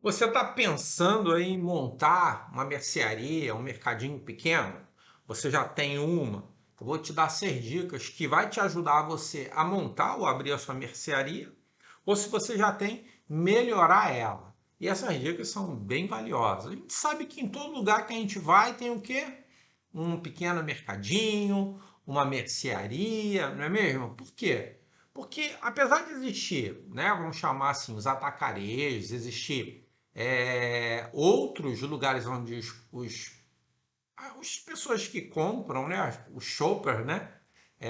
Você está pensando aí em montar uma mercearia, um mercadinho pequeno? Você já tem uma? Eu vou te dar 6 dicas que vai te ajudar você a montar ou abrir a sua mercearia, ou se você já tem, melhorar ela. E essas dicas são bem valiosas. A gente sabe que em todo lugar que a gente vai tem o quê? Um pequeno mercadinho, uma mercearia, não é mesmo? Por quê? Porque apesar de existir, né, vamos chamar assim, os atacarejos, existir outros lugares onde as pessoas que compram, né, os shoppers, né,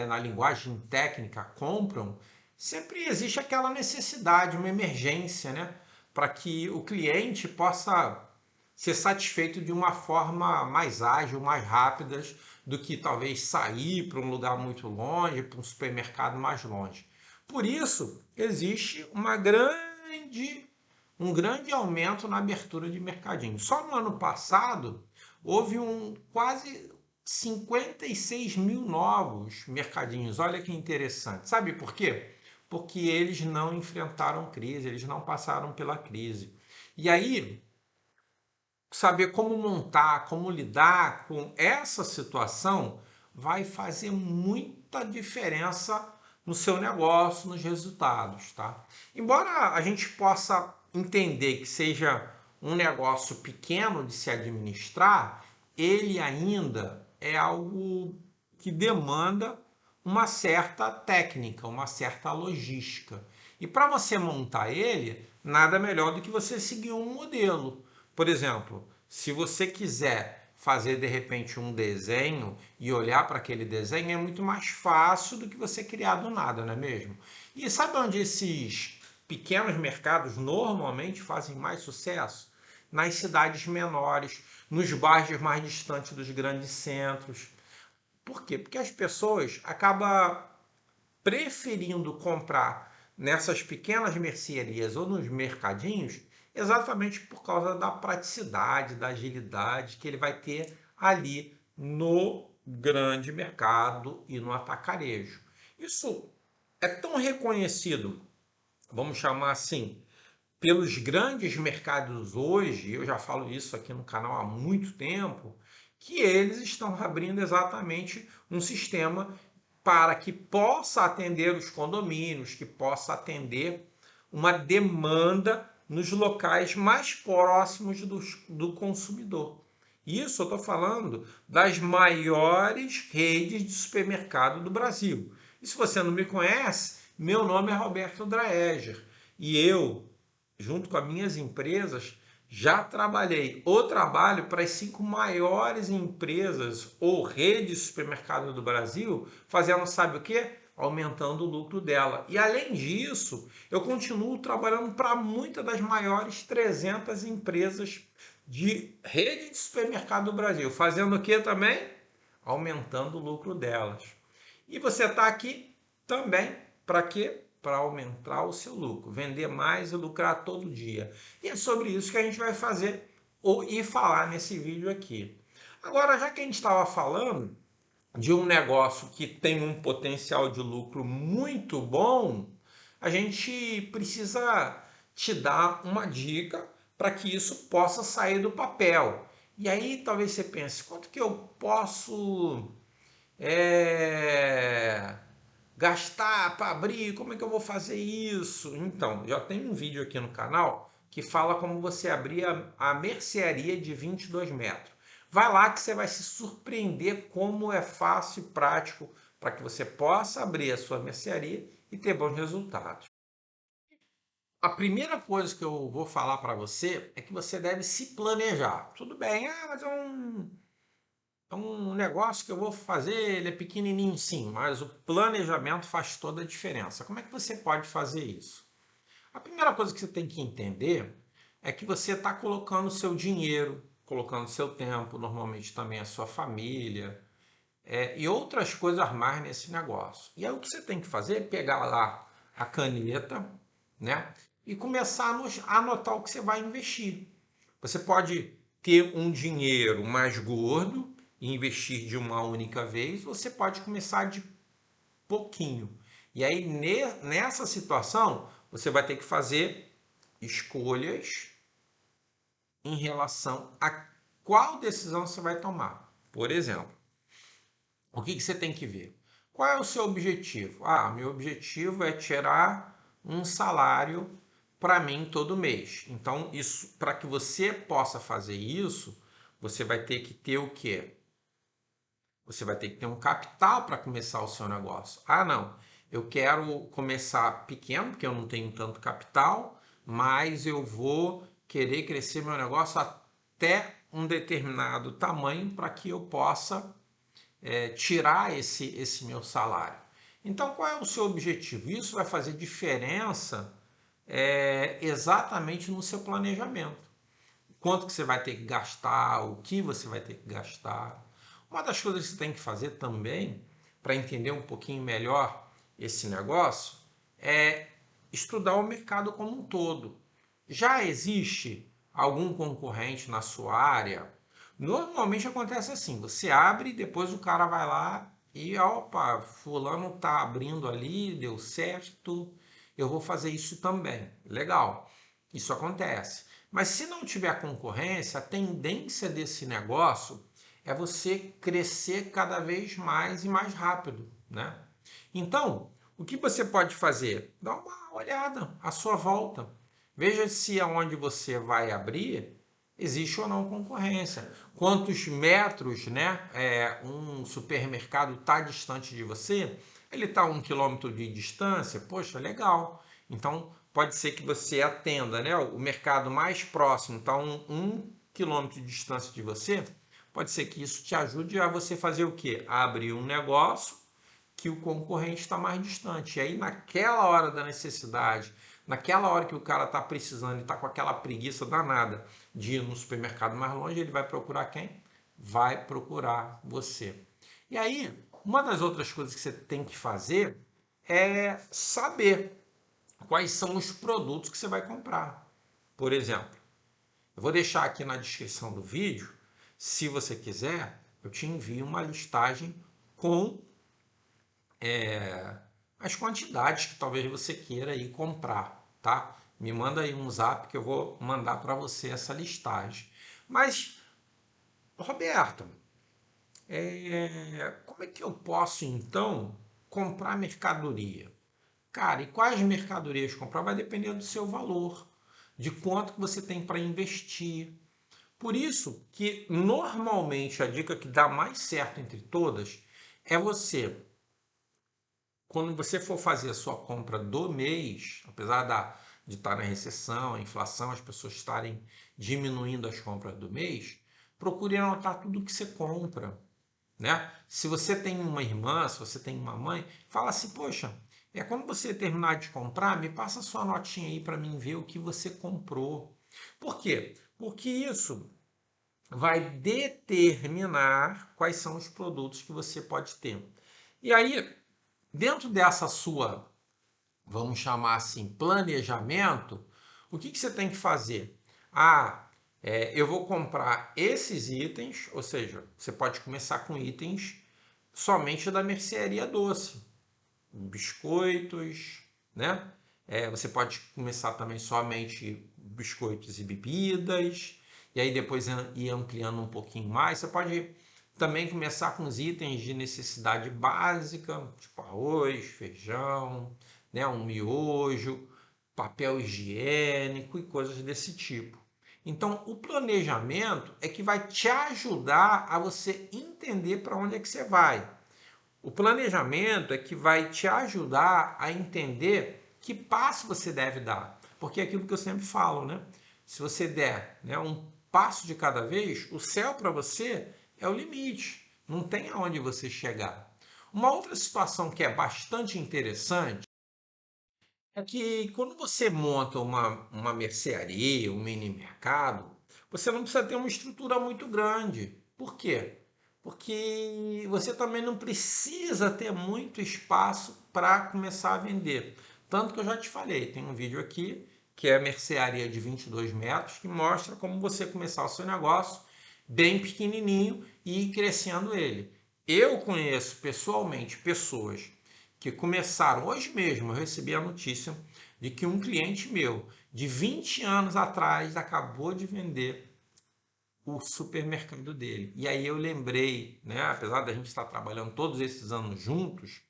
na linguagem técnica, compram, sempre existe aquela necessidade, uma emergência, né, para que o cliente possa ser satisfeito de uma forma mais ágil, mais rápida do que talvez sair para um lugar muito longe, para um supermercado mais longe. Por isso, existe um grande aumento na abertura de mercadinho. Só no ano passado, houve quase 56 mil novos mercadinhos. Olha que interessante. Sabe por quê? Porque eles não enfrentaram crise, eles não passaram pela crise. E aí, saber como montar, como lidar com essa situação vai fazer muita diferença no seu negócio, nos resultados, tá? Embora a gente possa entender que seja um negócio pequeno de se administrar, ele ainda é algo que demanda uma certa técnica, uma certa logística. E para você montar ele, nada melhor do que você seguir um modelo. Por exemplo, se você quiser fazer de repente um desenho e olhar para aquele desenho, é muito mais fácil do que você criar do nada, não é mesmo? E sabe onde esses pequenos mercados normalmente fazem mais sucesso? Nas cidades menores, nos bairros mais distantes dos grandes centros. Por quê? Porque as pessoas acabam preferindo comprar nessas pequenas mercearias ou nos mercadinhos exatamente por causa da praticidade, da agilidade que ele vai ter ali no grande mercado e no atacarejo. Isso é tão reconhecido, vamos chamar assim, pelos grandes mercados hoje, eu já falo isso aqui no canal há muito tempo, que eles estão abrindo exatamente um sistema para que possa atender os condomínios, que possa atender uma demanda nos locais mais próximos do consumidor. Isso eu estou falando das maiores redes de supermercado do Brasil. E se você não me conhece, meu nome é Roberto Draeger e eu, junto com as minhas empresas, já trabalhei ou trabalho para as 5 maiores empresas ou redes de supermercado do Brasil, fazendo sabe o quê? Aumentando o lucro dela. E além disso, eu continuo trabalhando para muitas das maiores 300 empresas de rede de supermercado do Brasil, fazendo o que também? Aumentando o lucro delas. E você está aqui também para quê? Para aumentar o seu lucro, vender mais e lucrar todo dia. E é sobre isso que a gente vai fazer e falar nesse vídeo aqui. Agora, já que a gente estava falando de um negócio que tem um potencial de lucro muito bom, a gente precisa te dar uma dica para que isso possa sair do papel. E aí talvez você pense, quanto que eu posso é, gastar para abrir? Como é que eu vou fazer isso? Então, já tem um vídeo aqui no canal que fala como você abrir a mercearia de 22 metros. Vai lá que você vai se surpreender como é fácil e prático para que você possa abrir a sua mercearia e ter bons resultados. A primeira coisa que eu vou falar para você é que você deve se planejar. Tudo bem, mas é um negócio que eu vou fazer, ele é pequenininho sim, mas o planejamento faz toda a diferença. Como é que você pode fazer isso? A primeira coisa que você tem que entender é que você está colocando seu dinheiro, colocando seu tempo, normalmente também a sua família, e outras coisas mais nesse negócio. E aí o que você tem que fazer é pegar lá a caneta, né? E começar a anotar o que você vai investir. Você pode ter um dinheiro mais gordo e investir de uma única vez, você pode começar de pouquinho. E aí nessa situação, você vai ter que fazer escolhas em relação a qual decisão você vai tomar. Por exemplo, o que você tem que ver? Qual é o seu objetivo? Ah, meu objetivo é tirar um salário para mim todo mês. Então, isso, para que você possa fazer isso, você vai ter que ter o quê? Você vai ter que ter um capital para começar o seu negócio. Ah, não, eu quero começar pequeno, porque eu não tenho tanto capital, mas eu vou querer crescer meu negócio até um determinado tamanho para que eu possa tirar esse meu salário. Então, qual é o seu objetivo? Isso vai fazer diferença exatamente no seu planejamento. Quanto que você vai ter que gastar, o que você vai ter que gastar. Uma das coisas que você tem que fazer também, para entender um pouquinho melhor esse negócio, é estudar o mercado como um todo. Já existe algum concorrente na sua área? Normalmente acontece assim, você abre e depois o cara vai lá e, opa, fulano está abrindo ali, deu certo, eu vou fazer isso também. Legal, isso acontece. Mas se não tiver concorrência, a tendência desse negócio é você crescer cada vez mais e mais rápido, né? Então, o que você pode fazer? Dá uma olhada à sua volta. Veja se aonde você vai abrir existe ou não concorrência. Quantos metros, né, um supermercado está distante de você? Ele está a 1 quilômetro de distância? Poxa, legal. Então, pode ser que você atenda, né? O mercado mais próximo está a um quilômetro de distância de você. Pode ser que isso te ajude a você fazer o quê? A abrir um negócio que o concorrente está mais distante. E aí, naquela hora da necessidade, naquela hora que o cara está precisando e está com aquela preguiça danada de ir no supermercado mais longe, ele vai procurar quem? Vai procurar você. E aí, uma das outras coisas que você tem que fazer é saber quais são os produtos que você vai comprar. Por exemplo, eu vou deixar aqui na descrição do vídeo, se você quiser, eu te envio uma listagem com as quantidades que talvez você queira aí comprar, tá? Me manda aí um zap que eu vou mandar para você essa listagem. Mas, Roberto, como é que eu posso então comprar mercadoria? Cara, e quais mercadorias comprar vai depender do seu valor, de quanto que você tem para investir. Por isso que normalmente a dica que dá mais certo entre todas é você, quando você for fazer a sua compra do mês, apesar de estar na recessão, a inflação, as pessoas estarem diminuindo as compras do mês, procure anotar tudo que você compra, né? Se você tem uma irmã, se você tem uma mãe, fala assim, poxa, quando você terminar de comprar, me passa a sua notinha aí para mim ver o que você comprou. Por quê? Porque isso vai determinar quais são os produtos que você pode ter. E aí, dentro dessa sua, vamos chamar assim, planejamento, o que você tem que fazer? Ah, eu vou comprar esses itens, ou seja, você pode começar com itens somente da mercearia doce, biscoitos, né? Você pode começar também somente biscoitos e bebidas, e aí depois ir ampliando um pouquinho mais. Você pode também começar com os itens de necessidade básica, tipo arroz, feijão, né? Um miojo, papel higiênico e coisas desse tipo. Então, o planejamento é que vai te ajudar a você entender para onde é que você vai. O planejamento é que vai te ajudar a entender que passo você deve dar. Porque é aquilo que eu sempre falo, né? Se você der, né, um passo de cada vez, o céu para você é o limite. Não tem aonde você chegar. Uma outra situação que é bastante interessante é que quando você monta uma mercearia, um mini mercado, você não precisa ter uma estrutura muito grande. Por quê? Porque você também não precisa ter muito espaço para começar a vender. Tanto que eu já te falei, tem um vídeo aqui que é a mercearia de 22 metros que mostra como você começar o seu negócio bem pequenininho e ir crescendo ele. Eu conheço pessoalmente pessoas que começaram, hoje mesmo eu recebi a notícia de que um cliente meu de 20 anos atrás acabou de vender o supermercado dele. E aí eu lembrei, né, apesar da gente estar trabalhando todos esses anos juntos,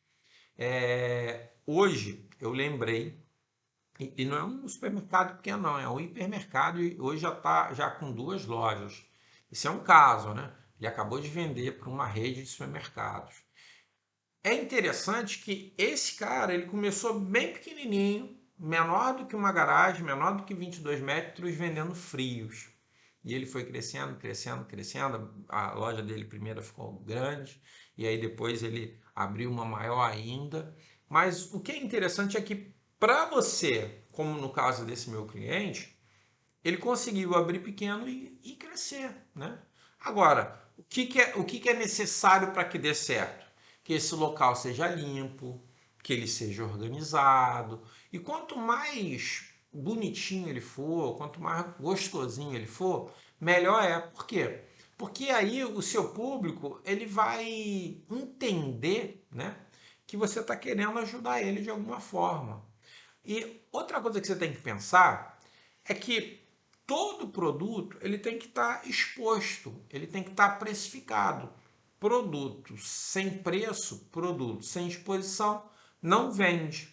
hoje eu lembrei, e não é um supermercado pequeno, não, é um hipermercado e hoje já está já com 2 lojas. Isso é um caso, né? Ele acabou de vender para uma rede de supermercados. É interessante que esse cara, ele começou bem pequenininho, menor do que uma garagem, menor do que 22 metros, vendendo frios. E ele foi crescendo, crescendo, crescendo. A loja dele primeiro ficou grande, e aí depois ele abriu uma maior ainda. Mas o que é interessante é que para você, como no caso desse meu cliente, ele conseguiu abrir pequeno e crescer, né? Agora, o que é necessário para que dê certo? Que esse local seja limpo, que ele seja organizado. E quanto mais bonitinho ele for, quanto mais gostosinho ele for, melhor é. Por quê? Porque aí o seu público ele vai entender, né, que você está querendo ajudar ele de alguma forma. E outra coisa que você tem que pensar é que todo produto ele tem que estar exposto, ele tem que estar precificado. Produto sem preço, produto sem exposição, não vende.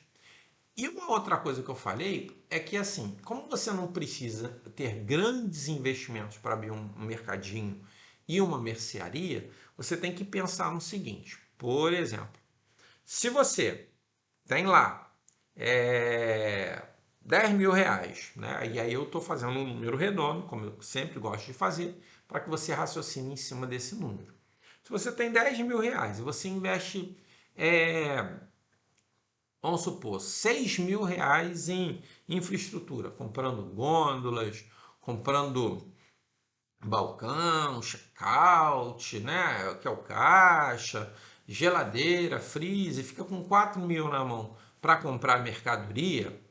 E uma outra coisa que eu falei é que, assim, como você não precisa ter grandes investimentos para abrir um mercadinho e uma mercearia, você tem que pensar no seguinte: por exemplo, se você tem lá é, 10 mil reais, né? E aí eu estou fazendo um número redondo, como eu sempre gosto de fazer, para que você raciocine em cima desse número. Se você tem 10 mil reais e você investe, é, vamos supor, 6 mil reais em infraestrutura, comprando gôndolas, comprando balcão, check-out, né? Que é o caixa, geladeira, freezer, fica com 4 mil na mão para comprar mercadoria.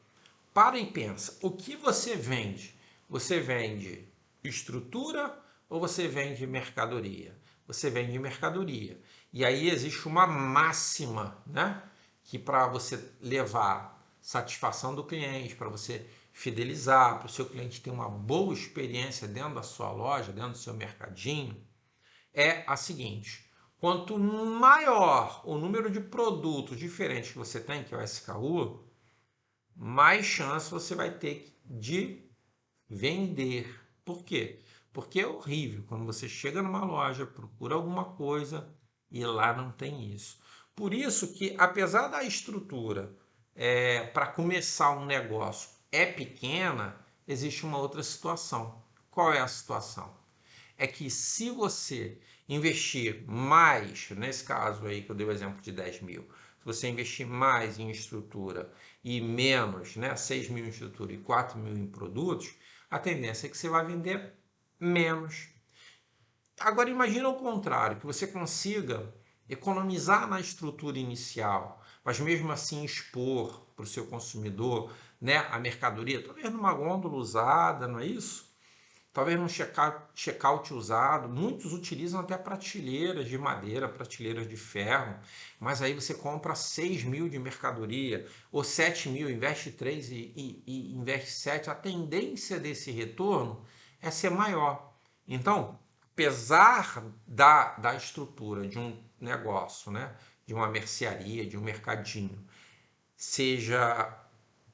Para e pensa, o que você vende? Você vende estrutura ou você vende mercadoria? Você vende mercadoria. E aí existe uma máxima, né? Que para você levar satisfação do cliente, para você fidelizar, para o seu cliente ter uma boa experiência dentro da sua loja, dentro do seu mercadinho, é a seguinte: quanto maior o número de produtos diferentes que você tem, que é o SKU, mais chance você vai ter de vender. Por quê? Porque é horrível quando você chega numa loja, procura alguma coisa e lá não tem isso. Por isso que, apesar da estrutura para começar um negócio é pequena, existe uma outra situação. Qual é a situação? É que se você investir mais, nesse caso aí que eu dei o exemplo de 10 mil, se você investir mais em estrutura e menos, né, 6 mil em estrutura e 4 mil em produtos, a tendência é que você vai vender menos. Agora imagina o contrário, que você consiga economizar na estrutura inicial, mas mesmo assim expor para o seu consumidor, né, a mercadoria, talvez numa gôndola usada, não é isso? Talvez num check-out usado. Muitos utilizam até prateleiras de madeira, prateleiras de ferro, mas aí você compra 6 mil de mercadoria, ou 7 mil, investe 3 e investe 7. A tendência desse retorno é ser maior. Então, apesar da estrutura de um negócio, né, de uma mercearia, de um mercadinho, seja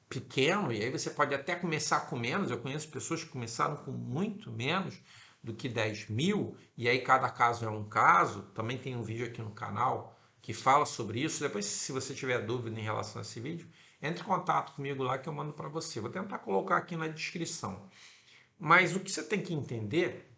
pequeno, e aí você pode até começar com menos. Eu conheço pessoas que começaram com muito menos do que 10 mil, e aí cada caso é um caso. Também tem um vídeo aqui no canal que fala sobre isso. Depois, se você tiver dúvida em relação a esse vídeo, entre em contato comigo lá que eu mando para você. Vou tentar colocar aqui na descrição. Mas o que você tem que entender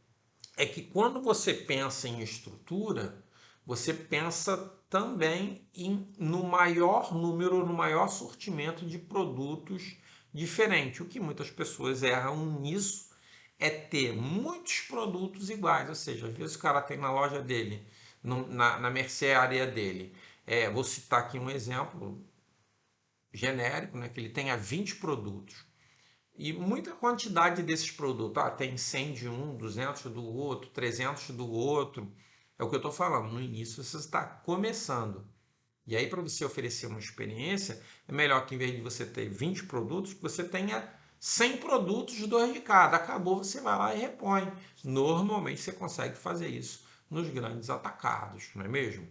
é que quando você pensa em estrutura, você pensa também no maior número, no maior sortimento de produtos diferentes. O que muitas pessoas erram nisso é ter muitos produtos iguais, ou seja, às vezes o cara tem na loja dele, na mercearia dele, vou citar aqui um exemplo genérico, né, que ele tenha 20 produtos. E muita quantidade desses produtos. Tem 100 de um, 200 do outro, 300 do outro. É o que eu estou falando. No início você está começando. E aí, para você oferecer uma experiência, é melhor que em vez de você ter 20 produtos, que você tenha 100 produtos, 2 de cada. Acabou, você vai lá e repõe. Normalmente você consegue fazer isso nos grandes atacados, não é mesmo?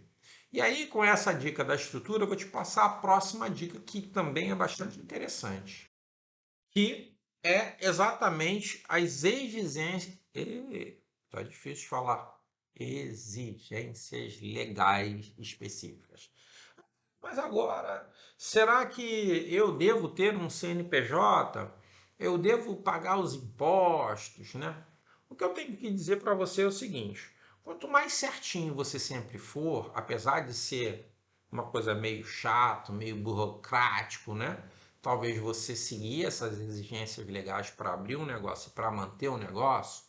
E aí, com essa dica da estrutura, eu vou te passar a próxima dica que também é bastante interessante, que é exatamente as exigências. Tá difícil de falar. Exigências legais específicas. Mas agora, será que eu devo ter um CNPJ? Eu devo pagar os impostos, né? O que eu tenho que dizer para você é o seguinte: quanto mais certinho você sempre for, apesar de ser uma coisa meio chato, meio burocrático, né? Talvez você seguir essas exigências legais para abrir um negócio e para manter um negócio,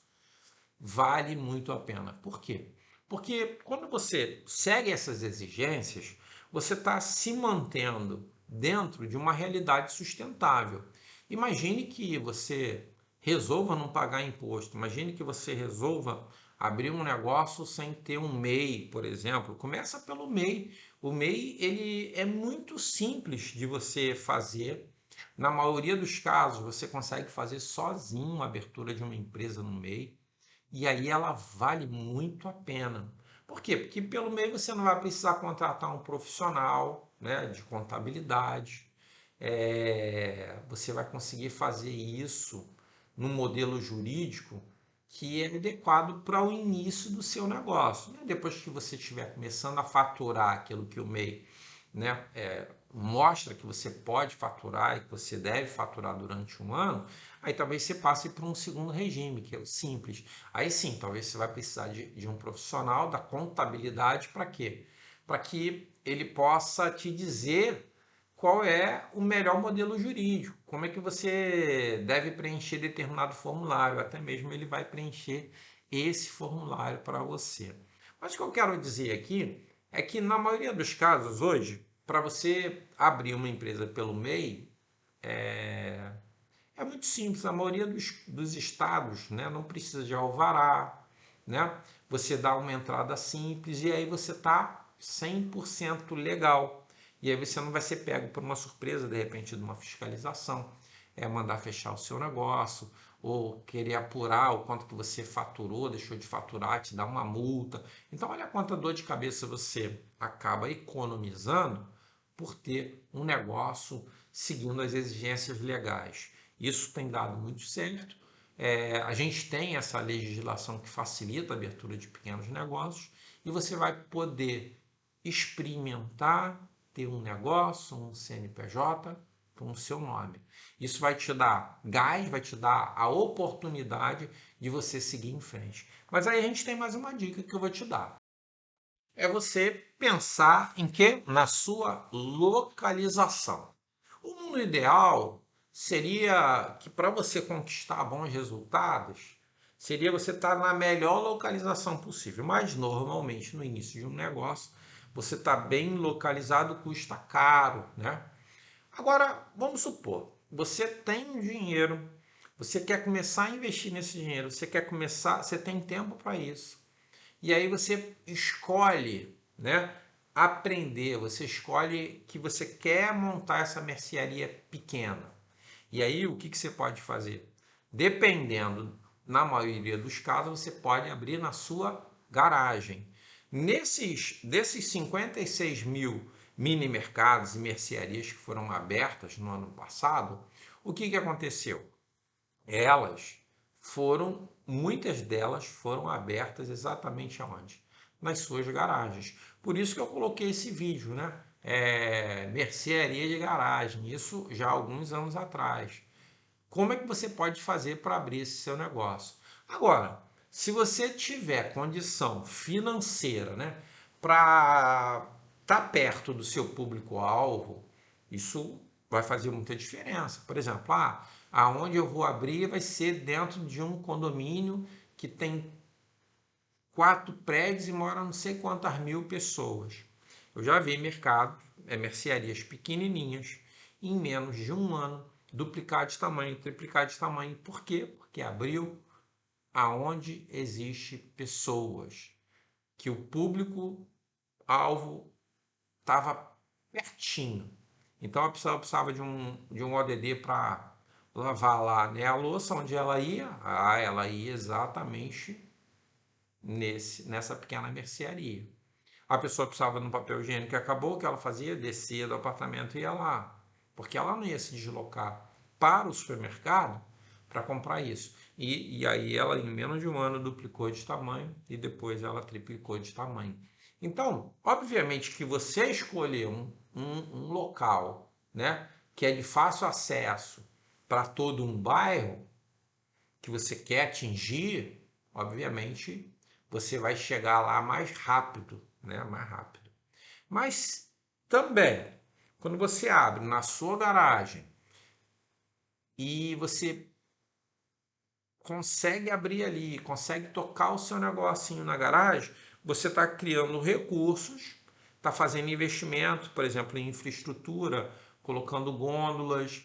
vale muito a pena. Por quê? Porque quando você segue essas exigências, você está se mantendo dentro de uma realidade sustentável. Imagine que você resolva não pagar imposto, imagine que você resolva abrir um negócio sem ter um MEI, por exemplo. Começa pelo MEI. O MEI ele é muito simples de você fazer. Na maioria dos casos, você consegue fazer sozinho a abertura de uma empresa no MEI. E aí ela vale muito a pena. Por quê? Porque pelo meio você não vai precisar contratar um profissional, né, de contabilidade. Você vai conseguir fazer isso num modelo jurídico que é adequado para o início do seu negócio. Depois que você estiver começando a faturar aquilo que o MEI, né, mostra que você pode faturar e que você deve faturar durante um ano, aí talvez você passe para um segundo regime, que é o simples. Aí sim, talvez você vai precisar de um profissional da contabilidade para quê? Para que ele possa te dizer qual é o melhor modelo jurídico, como é que você deve preencher determinado formulário, até mesmo ele vai preencher esse formulário para você. Mas o que eu quero dizer aqui é que na maioria dos casos hoje, para você abrir uma empresa pelo MEI, é muito simples. A maioria dos estados, né, não precisa de alvará, né? Você dá uma entrada simples e aí você está 100% legal. E aí você não vai ser pego por uma surpresa, de repente, de uma fiscalização, mandar fechar o seu negócio, ou querer apurar o quanto que você faturou, deixou de faturar, te dar uma multa. Então, olha quanta dor de cabeça você acaba economizando por ter um negócio seguindo as exigências legais. Isso tem dado muito certo. A gente tem essa legislação que facilita a abertura de pequenos negócios e você vai poder experimentar ter um negócio, um CNPJ com o seu nome. Isso vai te dar gás, vai te dar a oportunidade de você seguir em frente. Mas aí a gente tem mais uma dica que eu vou te dar. É você pensar em quê? Na sua localização. O mundo ideal seria que para você conquistar bons resultados, seria você estar na melhor localização possível. Mas normalmente no início de um negócio, você está bem localizado, custa caro, né? Agora, vamos supor, você tem um dinheiro, você quer começar a investir nesse dinheiro, você quer começar, você tem tempo para isso. E aí você escolhe, né, aprender, você escolhe que você quer montar essa mercearia pequena. E aí o que você pode fazer? Dependendo, na maioria dos casos, você pode abrir na sua garagem. Desses 56 mil mini mercados e mercearias que foram abertas no ano passado, o que aconteceu? Muitas delas foram abertas exatamente aonde? Nas suas garagens. Por isso que eu coloquei esse vídeo, né? Mercearia de garagem, isso já há alguns anos atrás. Como é que você pode fazer para abrir esse seu negócio? Agora, se você tiver condição financeira, né, para estar perto do seu público-alvo, isso vai fazer muita diferença. Por exemplo, aonde eu vou abrir vai ser dentro de um condomínio que tem 4 prédios e moram não sei quantas mil pessoas. Eu já vi mercearias pequenininhas, em menos de um ano, duplicar de tamanho, triplicar de tamanho. Por quê? Porque abriu aonde existe pessoas, que o público-alvo estava pertinho. Então a pessoa precisava de um ODD para lavar lá, né, a louça, onde ela ia? Ah, ela ia exatamente nessa pequena mercearia. A pessoa precisava de um papel higiênico e acabou, o que ela fazia? Descia do apartamento e ia lá. Porque ela não ia se deslocar para o supermercado para comprar isso. E aí ela, em menos de um ano, duplicou de tamanho e depois ela triplicou de tamanho. Então, obviamente que você escolher um local, né, que é de fácil acesso para todo um bairro que você quer atingir, obviamente você vai chegar lá mais rápido, né, mais rápido. Mas também, quando você abre na sua garagem e você consegue abrir ali, consegue tocar o seu negocinho na garagem, você está criando recursos, está fazendo investimento, por exemplo, em infraestrutura, colocando gôndolas,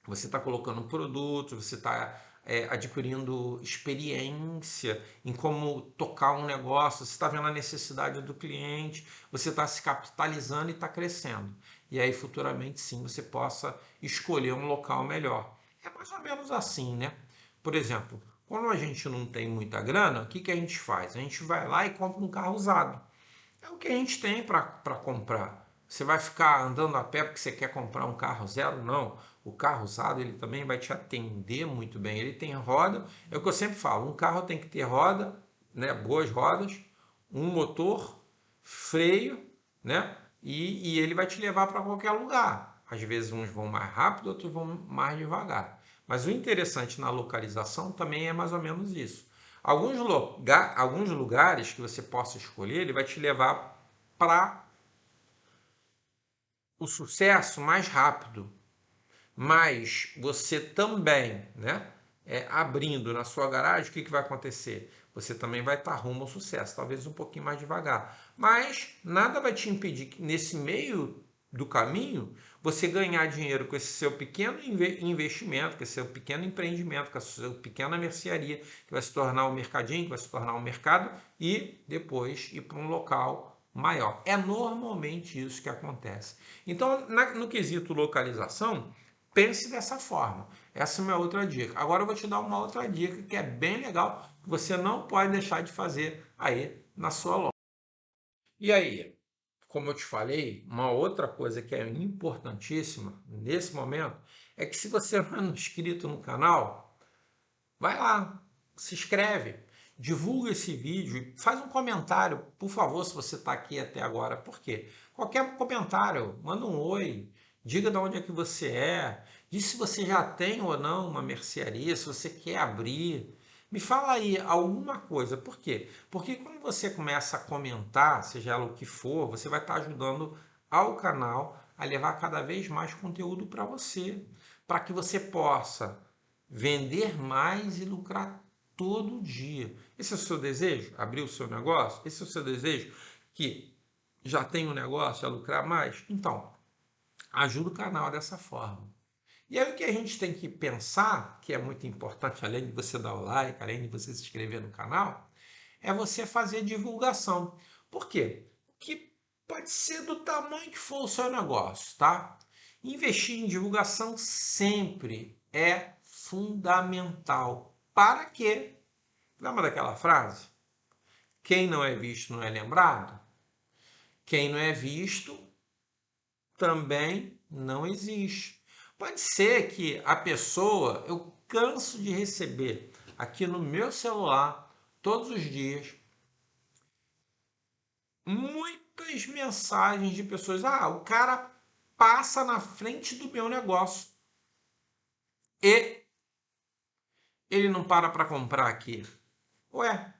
você está colocando produtos, você está adquirindo experiência em como tocar um negócio, você está vendo a necessidade do cliente, você está se capitalizando e está crescendo. E aí, futuramente, sim, você possa escolher um local melhor. É mais ou menos assim, né? Por exemplo, quando a gente não tem muita grana, o que, que a gente faz? A gente vai lá e compra um carro usado. É o que a gente tem para comprar. Você vai ficar andando a pé porque você quer comprar um carro zero? Não. O carro usado ele também vai te atender muito bem. Ele tem roda, é o que eu sempre falo, um carro tem que ter roda, né, boas rodas, um motor, freio, né, e ele vai te levar para qualquer lugar. Às vezes uns vão mais rápido, outros vão mais devagar. Mas o interessante na localização também é mais ou menos isso. Alguns lugares que você possa escolher, ele vai te levar para o sucesso mais rápido. Mas você também, né, abrindo na sua garagem, o que, que vai acontecer? Você também vai estar rumo ao sucesso, talvez um pouquinho mais devagar. Mas nada vai te impedir que nesse meio do caminho você ganhar dinheiro com esse seu pequeno investimento, com esse seu pequeno empreendimento, com a sua pequena mercearia, que vai se tornar um mercadinho, que vai se tornar um mercado e depois ir para um local maior. É normalmente isso que acontece. Então, no quesito localização, pense dessa forma. Essa é a minha outra dica. Agora eu vou te dar uma outra dica que é bem legal, que você não pode deixar de fazer aí na sua loja. E aí, como eu te falei, uma outra coisa que é importantíssima nesse momento é que se você não é inscrito no canal, vai lá, se inscreve, divulga esse vídeo, faz um comentário, por favor, se você está aqui até agora. Por quê? Qualquer comentário, manda um oi, diga de onde é que você é, diz se você já tem ou não uma mercearia, se você quer abrir. Me fala aí alguma coisa. Por quê? Porque quando você começa a comentar, seja ela o que for, você vai estar ajudando ao canal a levar cada vez mais conteúdo para você, para que você possa vender mais e lucrar todo dia. Esse é o seu desejo? Abrir o seu negócio? Esse é o seu desejo? Que já tem um negócio a lucrar mais? Então, ajuda o canal dessa forma. E aí o que a gente tem que pensar, que é muito importante, além de você dar o like, além de você se inscrever no canal, é você fazer divulgação. Por quê? Que pode ser do tamanho que for o seu negócio, tá? Investir em divulgação sempre é fundamental. Para quê? Lembra daquela frase? Quem não é visto não é lembrado? Quem não é visto também não existe. Pode ser que a pessoa, eu canso de receber aqui no meu celular, todos os dias, muitas mensagens de pessoas. Ah, o cara passa na frente do meu negócio e ele não para comprar aqui. Ué,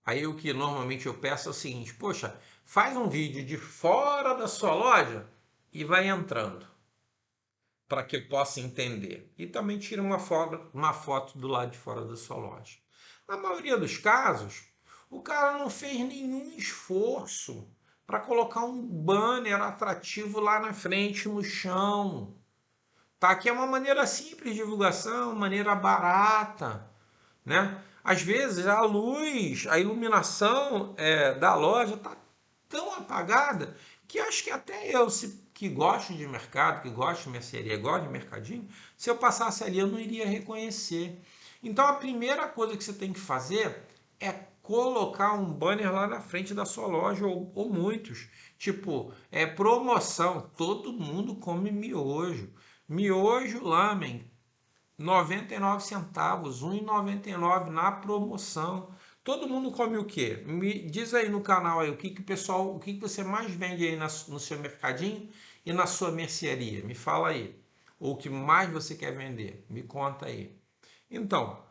aí o que normalmente eu peço é o seguinte: poxa, faz um vídeo de fora da sua loja e vai entrando para que eu possa entender. E também tira uma foto do lado de fora da sua loja. Na maioria dos casos, o cara não fez nenhum esforço para colocar um banner atrativo lá na frente, no chão. Tá? Que é uma maneira simples de divulgação, uma maneira barata, né? Às vezes a luz, a iluminação da loja está tão apagada que acho que até eu, se que gostam de mercado, que gostam de mercearia, gostam de mercadinho, se eu passasse ali eu não iria reconhecer. Então a primeira coisa que você tem que fazer é colocar um banner lá na frente da sua loja, ou muitos. Tipo, promoção, todo mundo come miojo. Miojo lamen, 99 centavos, 1,99 na promoção. Todo mundo come o quê? Me diz aí no canal aí, o que o pessoal, o que você mais vende aí no seu mercadinho e na sua mercearia? Me fala aí. Ou o que mais você quer vender? Me conta aí. Então,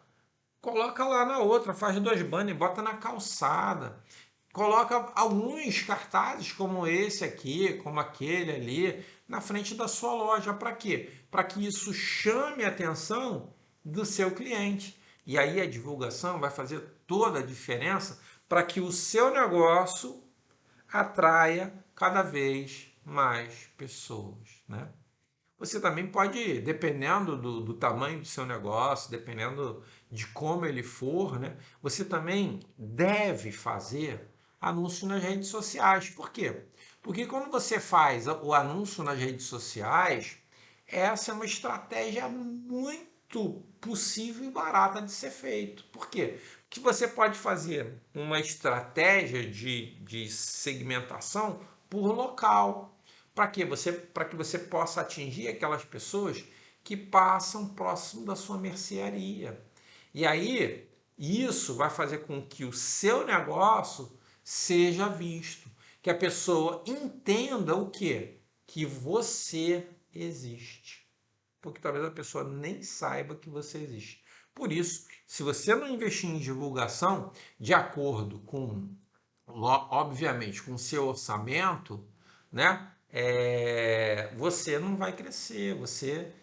coloca lá na outra, faz dois banners, bota na calçada. Coloca alguns cartazes como esse aqui, como aquele ali, na frente da sua loja. Para quê? Para que isso chame a atenção do seu cliente. E aí a divulgação vai fazer toda a diferença para que o seu negócio atraia cada vez mais pessoas, né? Você também pode, dependendo do tamanho do seu negócio, dependendo de como ele for, né? Você também deve fazer anúncio nas redes sociais. Por quê? Porque quando você faz o anúncio nas redes sociais, essa é uma estratégia muito possível e barata de ser feito. Por quê? Porque você pode fazer uma estratégia de segmentação por local. Para quê? Para que você possa atingir aquelas pessoas que passam próximo da sua mercearia. E aí, isso vai fazer com que o seu negócio seja visto, que a pessoa entenda o quê? Que você existe. Porque talvez a pessoa nem saiba que você existe. Por isso, se você não investir em divulgação, de acordo com, obviamente, com o seu orçamento, né? Você não vai crescer, você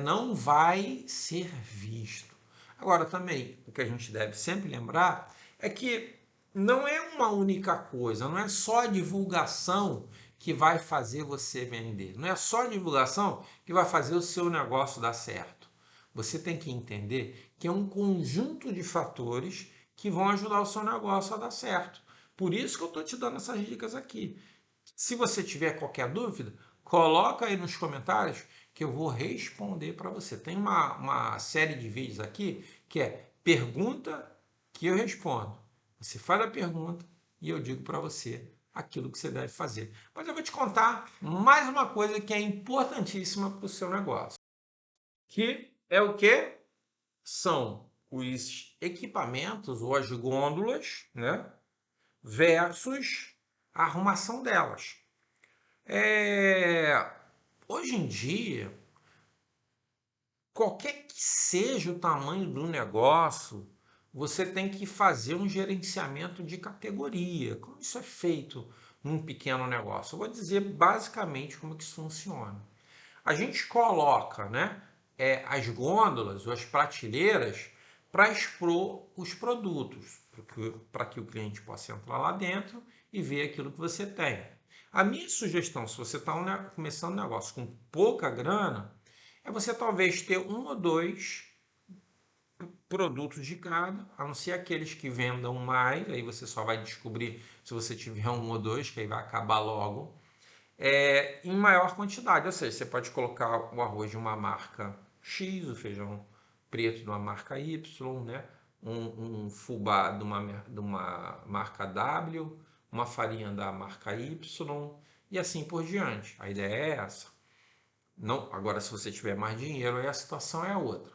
não vai ser visto. Agora, também, o que a gente deve sempre lembrar é que não é uma única coisa, não é só a divulgação que vai fazer você vender, não é só a divulgação que vai fazer o seu negócio dar certo. Você tem que entender que é um conjunto de fatores que vão ajudar o seu negócio a dar certo. Por isso que eu estou te dando essas dicas aqui. Se você tiver qualquer dúvida, coloca aí nos comentários que eu vou responder para você. Tem uma série de vídeos aqui que é pergunta que eu respondo. Você faz a pergunta e eu digo para você aquilo que você deve fazer. Mas eu vou te contar mais uma coisa que é importantíssima para o seu negócio. Que é o que? São os equipamentos ou as gôndolas, né? Versus a arrumação delas. Hoje em dia, qualquer que seja o tamanho do negócio, você tem que fazer um gerenciamento de categoria. Como isso é feito num pequeno negócio? Eu vou dizer basicamente como que isso funciona. A gente coloca, né, as gôndolas ou as prateleiras para expor os produtos, para que o cliente possa entrar lá dentro e ver aquilo que você tem. A minha sugestão, se você está começando um negócio com pouca grana, é você talvez ter um ou dois produtos de cada, a não ser aqueles que vendam mais, aí você só vai descobrir se você tiver um ou dois, que aí vai acabar logo, em maior quantidade. Ou seja, você pode colocar o arroz de uma marca X, o feijão preto de uma marca Y, né? um fubá de uma marca W, uma farinha da marca Y e assim por diante. A ideia é essa. Não, agora, se você tiver mais dinheiro, aí a situação é outra.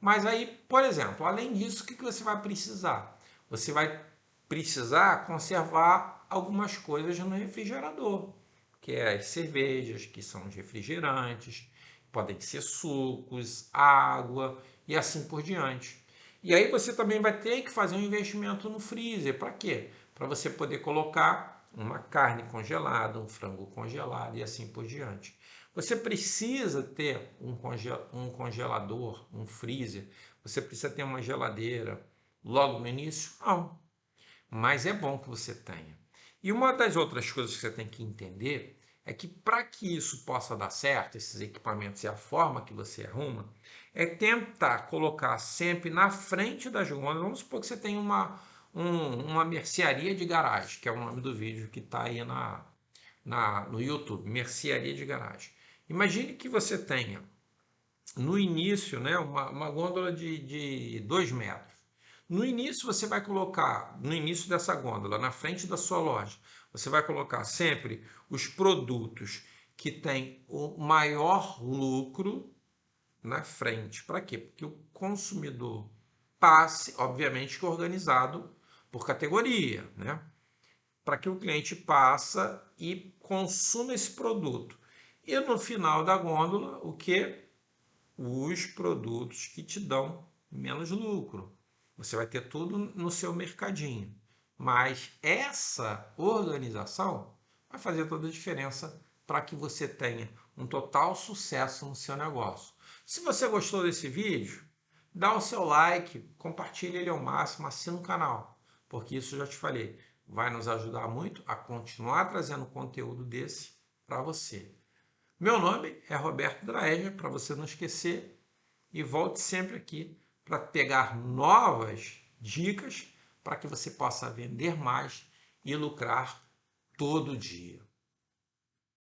Mas aí, por exemplo, além disso, o que você vai precisar? Você vai precisar conservar algumas coisas no refrigerador, que é as cervejas, que são os refrigerantes, podem ser sucos, água e assim por diante. E aí você também vai ter que fazer um investimento no freezer. Para quê? Para você poder colocar uma carne congelada, um frango congelado e assim por diante. Você precisa ter um congelador, um freezer, você precisa ter uma geladeira logo no início? Não, mas é bom que você tenha. E uma das outras coisas que você tem que entender é que para que isso possa dar certo, esses equipamentos e a forma que você arruma, é tentar colocar sempre na frente das gôndolas. Vamos supor que você tem uma mercearia de garagem, que é o nome do vídeo que está aí no YouTube, mercearia de garagem. Imagine que você tenha no início, né, uma gôndola de 2 metros. No início você vai colocar, no início dessa gôndola, na frente da sua loja, você vai colocar sempre os produtos que têm o maior lucro na frente. Para quê? Porque o consumidor passe, obviamente, organizado por categoria, né? Para que o cliente passa e consuma esse produto. E no final da gôndola, o que? Os produtos que te dão menos lucro. Você vai ter tudo no seu mercadinho. Mas essa organização vai fazer toda a diferença para que você tenha um total sucesso no seu negócio. Se você gostou desse vídeo, dá o seu like, compartilhe ele ao máximo, assina o canal, porque isso eu já te falei, vai nos ajudar muito a continuar trazendo conteúdo desse para você. Meu nome é Roberto Draeger, para você não esquecer, e volte sempre aqui para pegar novas dicas para que você possa vender mais e lucrar todo dia.